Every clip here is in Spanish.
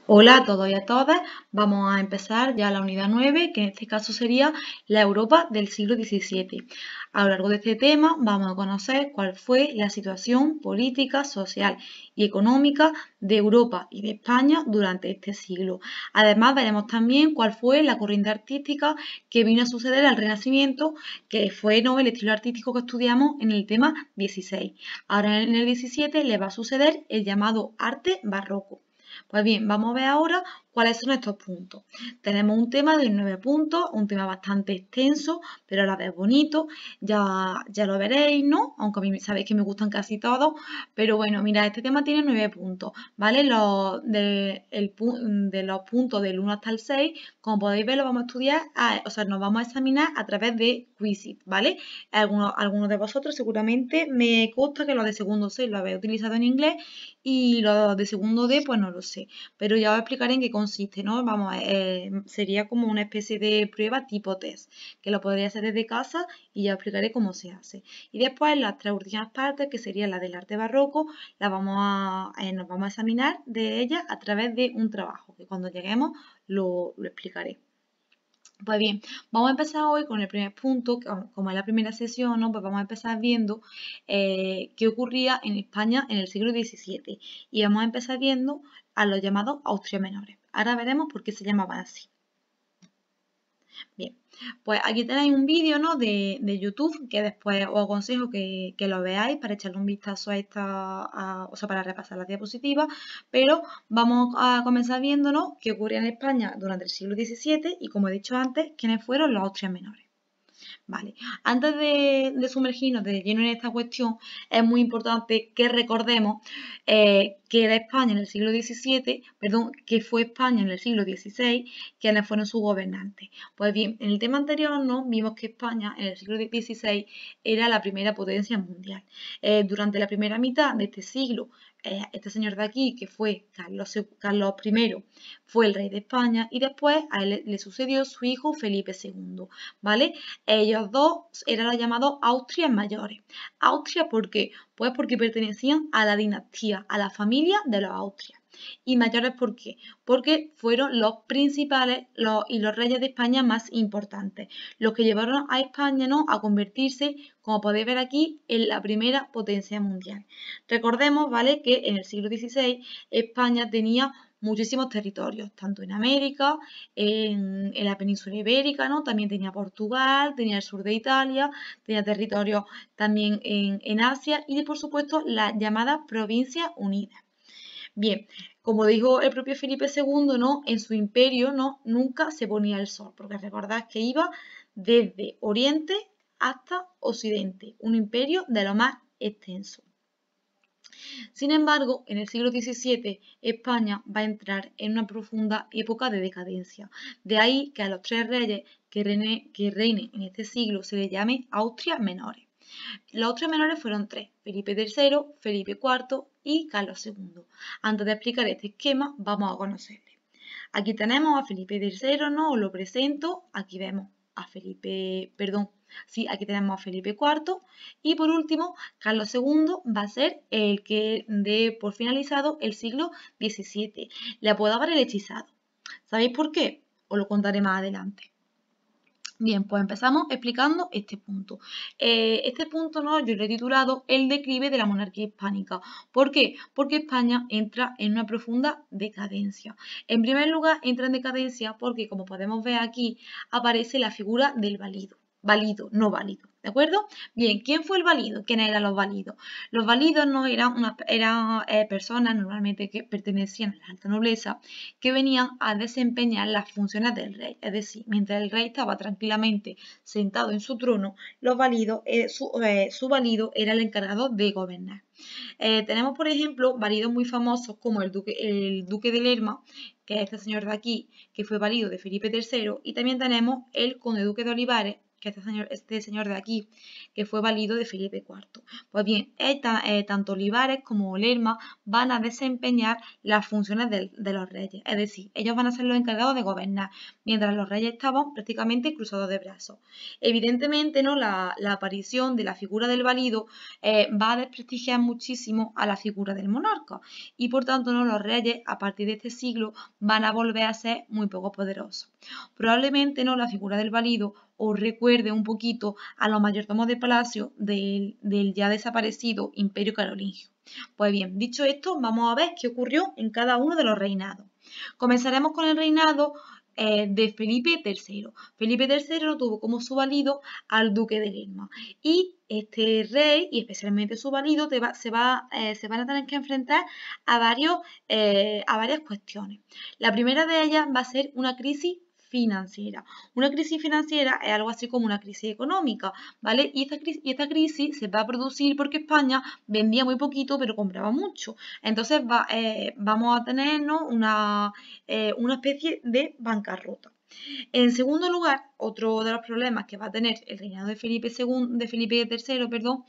Hola a todos y a todas, vamos a empezar ya la unidad 9, que en este caso sería la Europa del siglo XVII. A lo largo de este tema vamos a conocer cuál fue la situación política, social y económica de Europa y de España durante este siglo. Además veremos también cuál fue la corriente artística que vino a suceder al Renacimiento, que fue, ¿no?, el estilo artístico que estudiamos en el tema 16. Ahora en el 17 le va a suceder el llamado arte barroco. Pues bien, vamos a ver ahora cuáles son estos puntos. Tenemos un tema de 9 puntos, un tema bastante extenso, pero a la vez bonito. Ya lo veréis, ¿no? Aunque a mí sabéis que me gustan casi todos. Pero bueno, mira, este tema tiene 9 puntos, ¿vale? De los puntos del 1 hasta el 6, como podéis ver, lo vamos a estudiar, o sea, nos vamos a examinar a través de quizzes, ¿vale? Algunos de vosotros seguramente me consta que los de segundo C lo habéis utilizado en inglés y los de segundo D, pues no lo sé, pero ya os explicaré en qué consiste, ¿no? Vamos, sería como una especie de prueba tipo test, que lo podréis hacer desde casa y ya os explicaré cómo se hace. Y después las tres últimas partes, que sería la del arte barroco, nos vamos a examinar de ellas a través de un trabajo, que cuando lleguemos lo explicaré. Pues bien, vamos a empezar hoy con el primer punto, que como es la primera sesión, ¿no? Pues vamos a empezar viendo qué ocurría en España en el siglo XVII. Y vamos a empezar viendo a los llamados Austria menores. Ahora veremos por qué se llamaban así. Bien, pues aquí tenéis un vídeo, ¿no?, de YouTube, que después os aconsejo que lo veáis para echarle un vistazo a o sea, para repasar las diapositivas, pero vamos a comenzar viéndonos qué ocurría en España durante el siglo XVII y, como he dicho antes, quiénes fueron los Austrias menores. Vale, antes de sumergirnos de lleno en esta cuestión, es muy importante que recordemos que era España en el siglo XVII, perdón, que fue España en el siglo XVI, quienes fueron sus gobernantes. Pues bien, en el tema anterior, ¿no?, vimos que España en el siglo XVI era la primera potencia mundial. Durante la primera mitad de este siglo, este señor de aquí, que fue Carlos I, fue el rey de España, y después a él le sucedió su hijo Felipe II, ¿vale? Ellos dos eran los llamados Austrias mayores. ¿Austria por qué? Pues porque pertenecían a la dinastía, a la familia de los Austrias. ¿Y mayores por qué? Porque fueron los principales y los reyes de España más importantes, los que llevaron a España, ¿no?, a convertirse, como podéis ver aquí, en la primera potencia mundial. Recordemos, ¿vale?, que en el siglo XVI España tenía muchísimos territorios, tanto en América, en la península ibérica, ¿no? También tenía Portugal, tenía el sur de Italia, tenía territorios también en Asia y, por supuesto, las llamadas Provincias Unidas. Bien, como dijo el propio Felipe II, ¿no?, en su imperio, ¿no?, nunca se ponía el sol, porque recordad que iba desde Oriente hasta Occidente, un imperio de lo más extenso. Sin embargo, en el siglo XVII España va a entrar en una profunda época de decadencia. De ahí que a los tres reyes que reinen en este siglo se les llame Austrias menores. Los Austrias menores fueron tres: Felipe III, Felipe IV y Carlos II. Antes de explicar este esquema, vamos a conocerle. Aquí tenemos a Felipe III, ¿no? Os lo presento. Aquí vemos a aquí tenemos a Felipe IV. Y por último, Carlos II va a ser el que dé por finalizado el siglo XVII. Le apodaba el hechizado. ¿Sabéis por qué? Os lo contaré más adelante. Bien, pues empezamos explicando este punto. Este punto, ¿no?, yo lo he titulado El declive de la monarquía hispánica. ¿Por qué? Porque España entra en una profunda decadencia. En primer lugar, entra en decadencia porque, como podemos ver aquí, aparece la figura del válido. Válido, no válido. ¿De acuerdo? Bien, ¿quién fue el válido? ¿Quiénes eran los válidos? Los válidos no eran personas normalmente que pertenecían a la alta nobleza, que venían a desempeñar las funciones del rey. Es decir, mientras el rey estaba tranquilamente sentado en su trono, su válido era el encargado de gobernar. Tenemos, por ejemplo, válidos muy famosos como el duque de Lerma, que es este señor de aquí, que fue válido de Felipe III, y también tenemos el conde duque de Olivares, que este señor de aquí, que fue valido de Felipe IV. Pues bien, tanto Olivares como Lerma van a desempeñar las funciones de los reyes, es decir, ellos van a ser los encargados de gobernar, mientras los reyes estaban prácticamente cruzados de brazos. Evidentemente, ¿no? La aparición de la figura del valido va a desprestigiar muchísimo a la figura del monarca y por tanto, ¿no? Los reyes a partir de este siglo van a volver a ser muy poco poderosos. Probablemente, ¿no? La figura del valido os recuerde un poquito a los mayordomos de palacio del ya desaparecido Imperio Carolingio. Pues bien, dicho esto, vamos a ver qué ocurrió en cada uno de los reinados. Comenzaremos con el reinado de Felipe III. Felipe III tuvo como su valido al duque de Lerma y este rey y especialmente su valido se van a tener que enfrentar a varias cuestiones. La primera de ellas va a ser una crisis financiera. Una crisis financiera es algo así como una crisis económica, ¿vale? Y esta crisis se va a producir porque España vendía muy poquito pero compraba mucho. Entonces vamos a tener, ¿no? una especie de bancarrota. En segundo lugar, otro de los problemas que va a tener el reinado de Felipe III, perdón,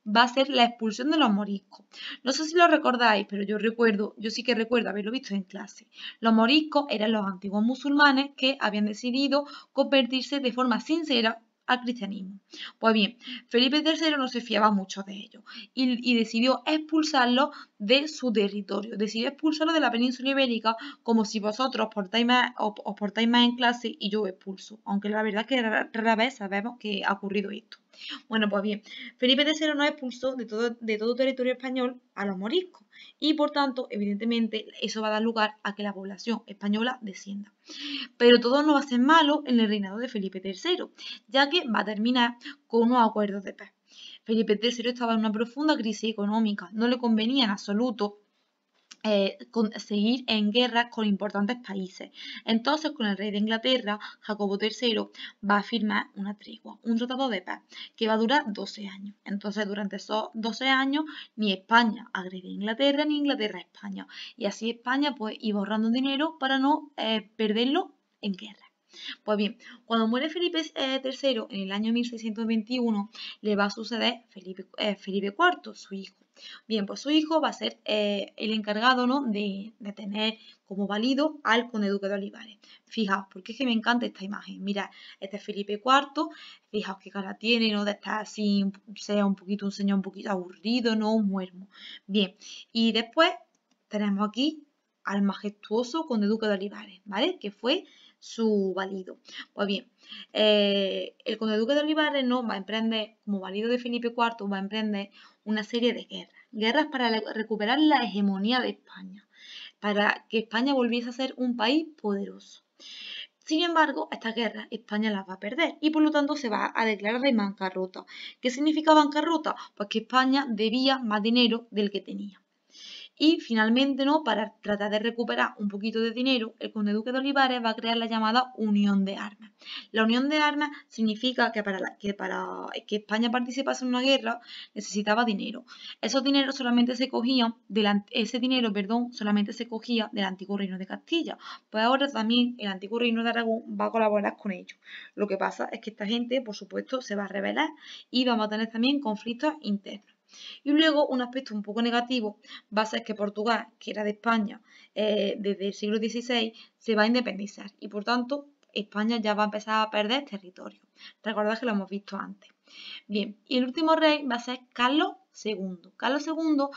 va a ser la expulsión de los moriscos. No sé si lo recordáis, pero yo sí que recuerdo haberlo visto en clase. Los moriscos eran los antiguos musulmanes que habían decidido convertirse de forma sincera al cristianismo. Pues bien, Felipe III no se fiaba mucho de ellos y decidió expulsarlos de su territorio, decidió expulsarlos de la península ibérica como si vosotros os portáis más en clase y yo os expulso, aunque la verdad es que rara vez sabemos que ha ocurrido esto. Bueno, pues bien, Felipe III no expulsó de todo territorio español a los moriscos y por tanto, evidentemente, eso va a dar lugar a que la población española descienda. Pero todo no va a ser malo en el reinado de Felipe III, ya que va a terminar con unos acuerdos de paz. Felipe III estaba en una profunda crisis económica, no le convenía en absoluto seguir en guerra con importantes países. Entonces, con el rey de Inglaterra, Jacobo III, va a firmar una tregua, un tratado de paz, que va a durar 12 años. Entonces, durante esos 12 años, ni España agrede a Inglaterra, ni Inglaterra a España. Y así España pues iba ahorrando dinero para no perderlo en guerra. Pues bien, cuando muere Felipe III en el año 1621, le va a suceder Felipe IV, su hijo. Bien, pues su hijo va a ser el encargado, ¿no? de tener como válido al conde duque de Olivares. Fijaos, porque es que me encanta esta imagen. Mirad, este es Felipe IV, fijaos qué cara tiene, ¿no? De estar así, sea un señor un poquito aburrido, ¿no? Un muermo. Bien, y después tenemos aquí al majestuoso conde duque de Olivares, ¿vale? Que fue su valido. Pues bien, el conde duque de Olivares no va a emprender, como valido de Felipe IV, va a emprender una serie de guerras para recuperar la hegemonía de España, para que España volviese a ser un país poderoso. Sin embargo, estas guerras España las va a perder y por lo tanto se va a declarar en bancarrota. ¿Qué significa bancarrota? Pues que España debía más dinero del que tenía. Y finalmente, ¿no? Para tratar de recuperar un poquito de dinero, el conde duque de Olivares va a crear la llamada Unión de Armas. La Unión de Armas significa que para que España participase en una guerra necesitaba dinero. Ese dinero solamente se cogía del antiguo reino de Castilla. Pues ahora también el antiguo reino de Aragón va a colaborar con ellos. Lo que pasa es que esta gente, por supuesto, se va a rebelar y vamos a tener también conflictos internos. Y luego un aspecto un poco negativo va a ser que Portugal, que era de España desde el siglo XVI, se va a independizar y por tanto España ya va a empezar a perder territorio. Recordad que lo hemos visto antes. Bien, y el último rey va a ser Carlos II. Carlos II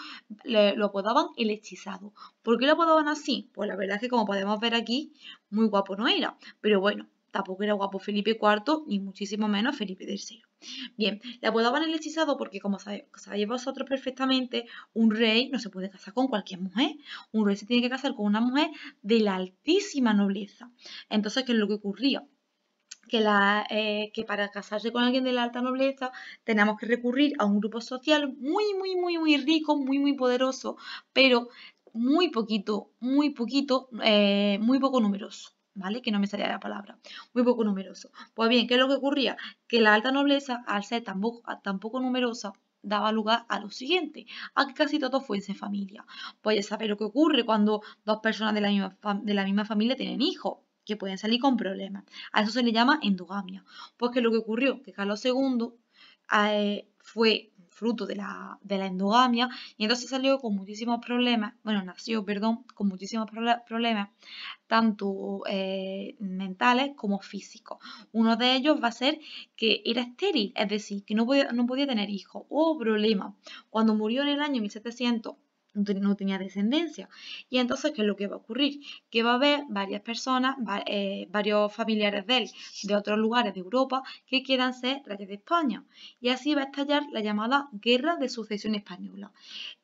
lo apodaban el hechizado. ¿Por qué lo apodaban así? Pues la verdad es que como podemos ver aquí, muy guapo no era, pero bueno, tampoco era guapo Felipe IV, ni muchísimo menos Felipe III. Bien, le apodaban el hechizado porque, como sabéis vosotros perfectamente, un rey no se puede casar con cualquier mujer. Un rey se tiene que casar con una mujer de la altísima nobleza. Entonces, ¿qué es lo que ocurría? Que para casarse con alguien de la alta nobleza tenemos que recurrir a un grupo social muy, muy, muy, muy rico, muy, muy poderoso, pero muy poquito, muy poco numeroso. ¿Vale? Que no me salía la palabra. Muy poco numeroso. Pues bien, ¿qué es lo que ocurría? Que la alta nobleza, al ser tan poco numerosa, daba lugar a lo siguiente, a que casi todo fuese familia. Pues ya sabéis lo que ocurre cuando dos personas de la misma familia tienen hijos. que pueden salir con problemas. A eso se le llama endogamia. Pues que lo que ocurrió, que Carlos II fue fruto de la endogamia y entonces salió con muchísimos problemas, bueno, nació, perdón, con muchísimos problemas, tanto mentales como físicos. Uno de ellos va a ser que era estéril, es decir, que no podía tener hijos. Hubo problemas. Cuando murió en el año 1700, no tenía descendencia. Y entonces, ¿qué es lo que va a ocurrir? Que va a haber varias personas, varios familiares de él, de otros lugares de Europa, que quieran ser reyes de España. Y así va a estallar la llamada Guerra de Sucesión Española.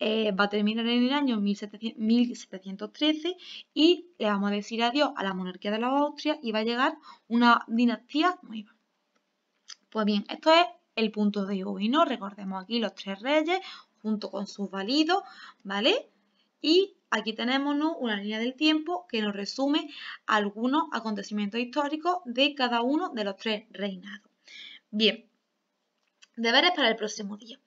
Va a terminar en el año 1713 y le vamos a decir adiós a la monarquía de los Austrias y va a llegar una dinastía nueva. Pues bien, esto es el punto de hoy, ¿no? Recordemos aquí los 3 reyes junto con sus válidos, ¿vale? Y aquí tenemos, ¿no?, una línea del tiempo que nos resume algunos acontecimientos históricos de cada uno de los 3 reinados. Bien, deberes para el próximo día.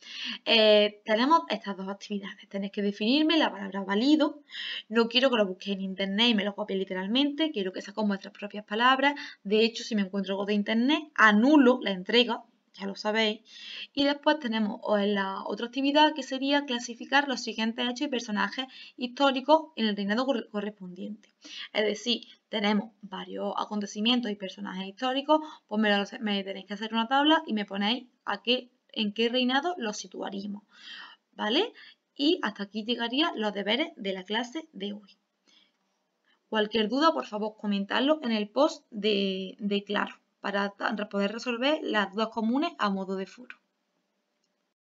Tenemos estas 2 actividades. Tenéis que definirme la palabra válido. No quiero que lo busquéis en internet y me lo copiéis literalmente. Quiero que saquéis vuestras propias palabras. De hecho, si me encuentro algo de internet, anulo la entrega. Ya lo sabéis. Y después tenemos la otra actividad que sería clasificar los siguientes hechos y personajes históricos en el reinado correspondiente. Es decir, tenemos varios acontecimientos y personajes históricos, pues me tenéis que hacer una tabla y me ponéis en qué reinado los situaríamos, ¿vale? Y hasta aquí llegarían los deberes de la clase de hoy. Cualquier duda, por favor, comentadlo en el post de Claro, para poder resolver las dudas comunes a modo de foro.